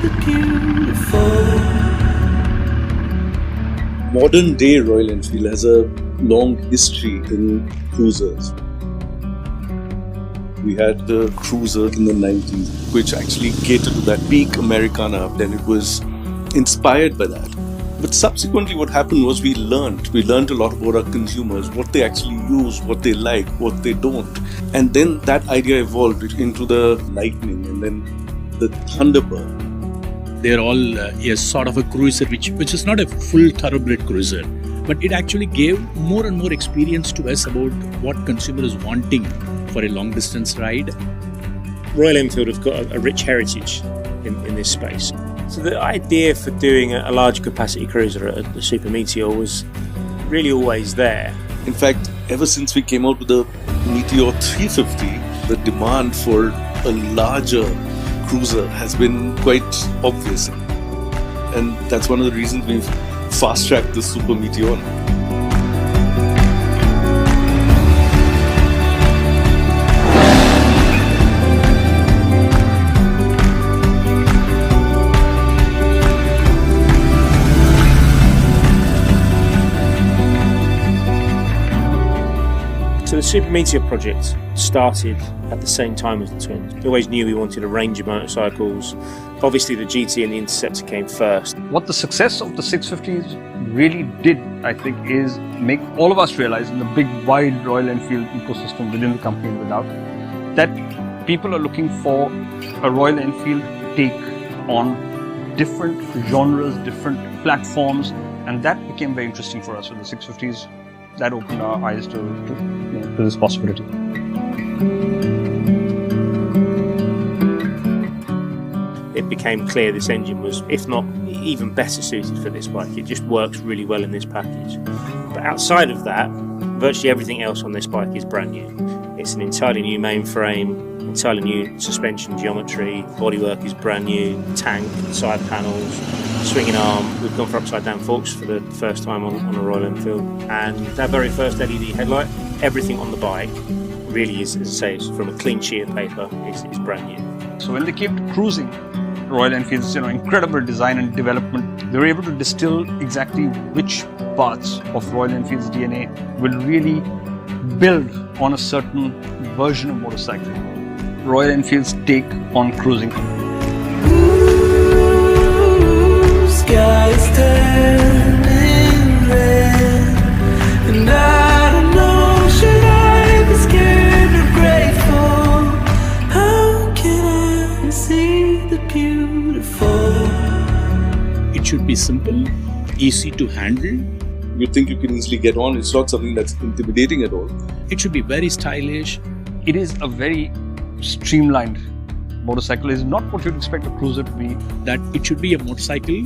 the beautiful. Modern day Royal Enfield has a long history in cruisers. We had the cruiser in the 90s, which actually catered to that peak Americana, then it was inspired by that. But subsequently what happened was we learned a lot about our consumers, what they actually use, what they like, what they don't. And then that idea evolved into the Lightning and then the Thunderbird. They're all a sort of a cruiser, which is not a full thoroughbred cruiser, but it actually gave more and more experience to us about what consumer is wanting for a long distance ride. Royal Enfield have got a rich heritage in this space. So the idea for doing a large capacity cruiser at the Super Meteor was really always there. In fact, ever since we came out with the Meteor 350, the demand for a larger cruiser has been quite obvious. And that's one of the reasons we've fast-tracked the Super Meteor. So the Super Meteor project started at the same time as the Twins. We always knew we wanted a range of motorcycles. Obviously the GT and the Interceptor came first. What the success of the 650s really did, I think, is make all of us realize in the big, wide Royal Enfield ecosystem within the company and without, that people are looking for a Royal Enfield take on different genres, different platforms, and that became very interesting for us with the 650s. That opened our eyes to this possibility. It became clear this engine was, if not even better suited for this bike. It just works really well in this package. But outside of that, virtually everything else on this bike is brand new. It's an entirely new mainframe, entirely new suspension geometry, bodywork is brand new, tank, side panels, swinging arm. We've gone for upside down forks for the first time on a Royal Enfield. And that very first LED headlight, everything on the bike really is, as I say, from a clean sheet of paper, is brand new. So when they came to cruising, Royal Enfield's incredible design and development, they were able to distill exactly which parts of Royal Enfield's DNA will really build on a certain version of motorcycle. Royal Enfield's take on cruising. Ooh, sky's turning red, and I don't know, should I be scared or grateful? How can I see the beautiful? It should be simple, easy to handle. You think you can easily get on, it's not something that's intimidating at all. It should be very stylish. It is a very streamlined motorcycle. It is not what you'd expect a cruiser to be. That it should be a motorcycle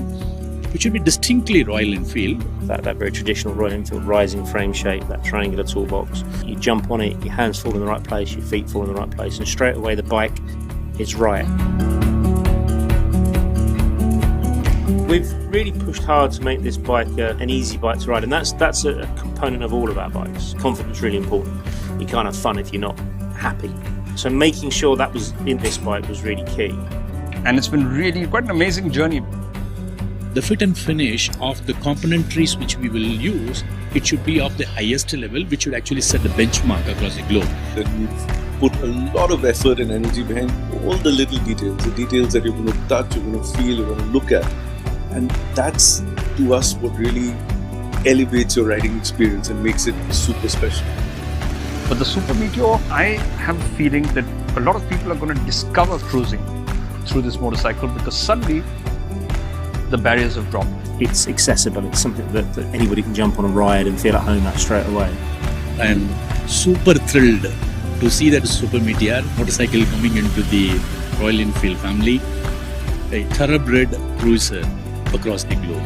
which should be distinctly Royal Enfield. That very traditional Royal Enfield rising frame shape, that triangular toolbox. You jump on it, your hands fall in the right place, your feet fall in the right place, and straight away the bike is right. We've really pushed hard to make this bike an easy bike to ride, and that's a component of all of our bikes. Confidence is really important. You can't have fun if you're not happy. So making sure that was in this bike was really key. And it's been really quite an amazing journey. The fit and finish of the componentries which we will use, it should be of the highest level, which should actually set the benchmark across the globe. That we've put a lot of effort and energy behind all the little details, the details that you're going to touch, you're going to feel, you're going to look at. And that's, to us, what really elevates your riding experience and makes it super special. But the Super Meteor, I have a feeling that a lot of people are going to discover cruising through this motorcycle because suddenly the barriers have dropped. It's accessible, it's something that anybody can jump on a ride and feel at home at straight away. I am super thrilled to see that Super Meteor motorcycle coming into the Royal Enfield family, a thoroughbred cruiser across the globe.